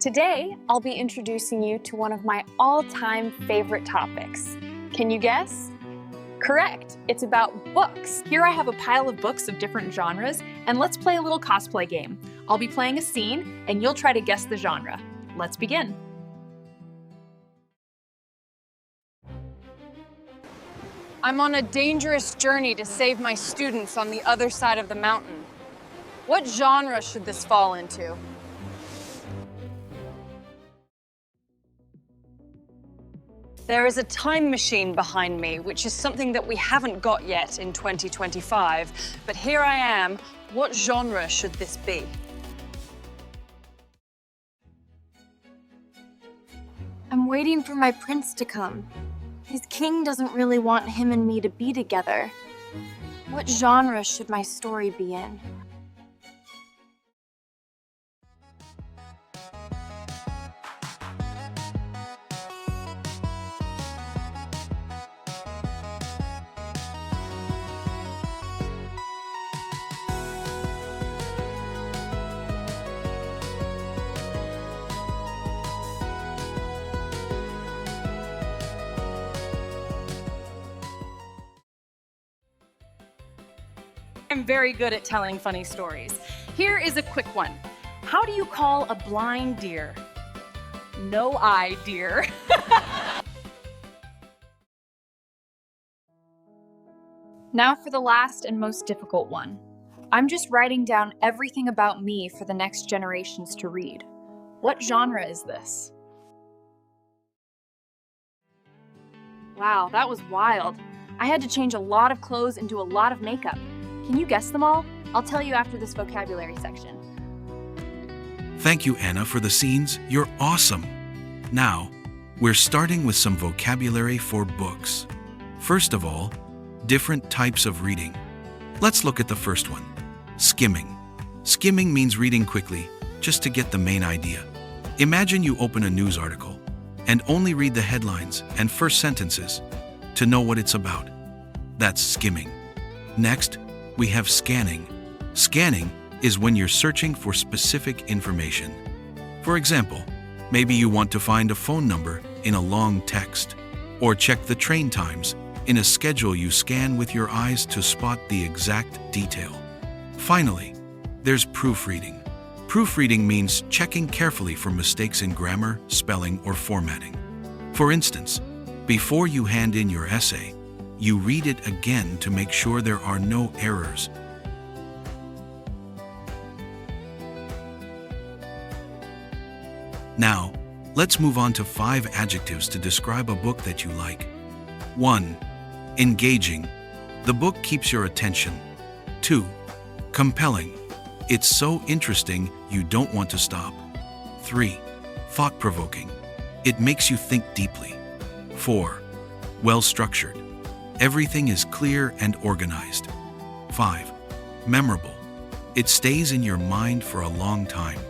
Today, I'll be introducing you to one of my all-time favorite topics. Can you guess? Correct, it's about books. Here I have a pile of books of different genres, and let's play a little cosplay game. I'll be playing a scene, and you'll try to guess the genre. Let's begin. I'm on a dangerous journey to save my students on the other side of the mountain. What genre should this fall into? There is a time machine behind me, which is something that we haven't got yet in 2025. But here I am. What genre should this be? I'm waiting for my prince to come. His king doesn't really want him and me to be together. What genre should my story be in? I'm very good at telling funny stories. Here is a quick one. How do you call a blind deer? No eye deer. Now for the last and most difficult one. I'm just writing down everything about me for the next generations to read. What genre is this? Wow, that was wild. I had to change a lot of clothes and do a lot of makeup. Can you guess them all? I'll tell you after this vocabulary section. Thank you, Anna, for the scenes. You're awesome. Now, we're starting with some vocabulary for books. First of all, different types of reading. Let's look at the first one, skimming. Skimming means reading quickly, just to get the main idea. Imagine you open a news article and only read the headlines and first sentences to know what it's about. That's skimming. Next, we have scanning. Scanning is when you're searching for specific information. For example, maybe you want to find a phone number in a long text, or check the train times in a schedule. You scan with your eyes to spot the exact detail. Finally, there's proofreading. Proofreading means checking carefully for mistakes in grammar, spelling, or formatting. For instance, before you hand in your essay, you read it again to make sure there are no errors. Now, let's move on to 5 adjectives to describe a book that you like. 1. Engaging. The book keeps your attention. 2. Compelling. It's so interesting you don't want to stop. 3. Thought-provoking. It makes you think deeply. 4. Well-structured. Everything is clear and organized. 5. Memorable. It stays in your mind for a long time.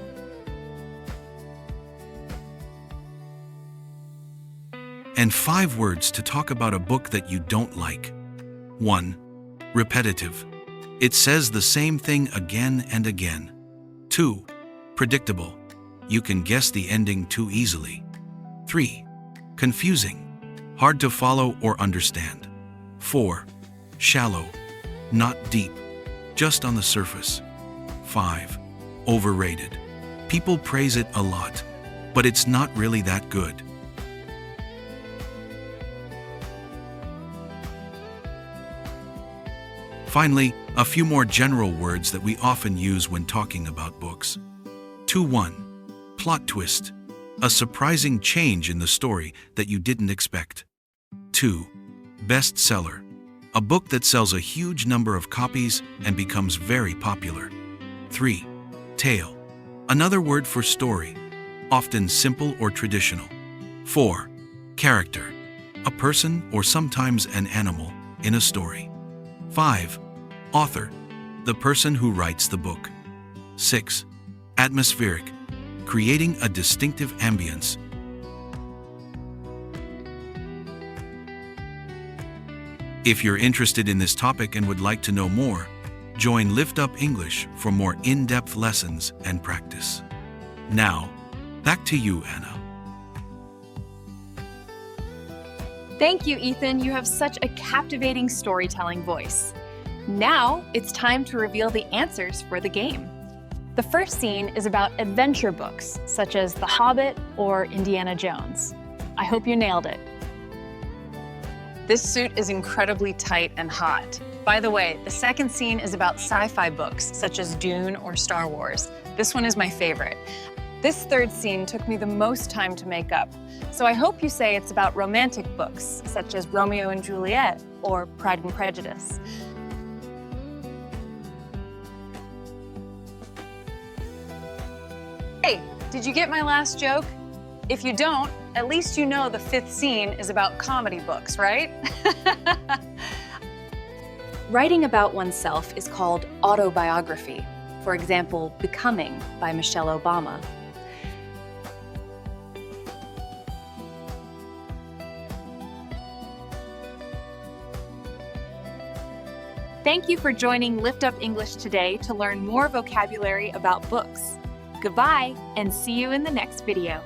And 5 words to talk about a book that you don't like. 1. Repetitive. It says the same thing again and again. 2. Predictable. You can guess the ending too easily. 3. Confusing. Hard to follow or understand. 4. Shallow. Not deep. Just on the surface. 5. Overrated. People praise it a lot, but it's not really that good. Finally, a few more general words that we often use when talking about books. 2.1. Plot twist. A surprising change in the story that you didn't expect. 2. Bestseller. A book that sells a huge number of copies and becomes very popular. 3. Tale. Another word for story, often simple or traditional. 4. Character. A person or sometimes an animal in a story. 5. Author. The person who writes the book. 6. Atmospheric. Creating a distinctive ambience. If you're interested in this topic and would like to know more, join LIFTUP English for more in-depth lessons and practice. Now, Back to you, Anna. Thank you, Ethan. You have such a captivating storytelling voice. Now it's time to reveal the answers for the game. The first scene is about adventure books, such as The Hobbit or Indiana Jones. I hope you nailed it. This suit is incredibly tight and hot. By the way, the second scene is about sci-fi books, such as Dune or Star Wars. This one is my favorite. This third scene took me the most time to make up, so I hope you say it's about romantic books, such as Romeo and Juliet or Pride and Prejudice. Hey, did you get my last joke? If you don't, at least you know the fifth scene is about comedy books, right? Writing about oneself is called autobiography. For example, Becoming by Michelle Obama. Thank you for joining Lift Up English today to learn more vocabulary about books. Goodbye, and see you in the next video.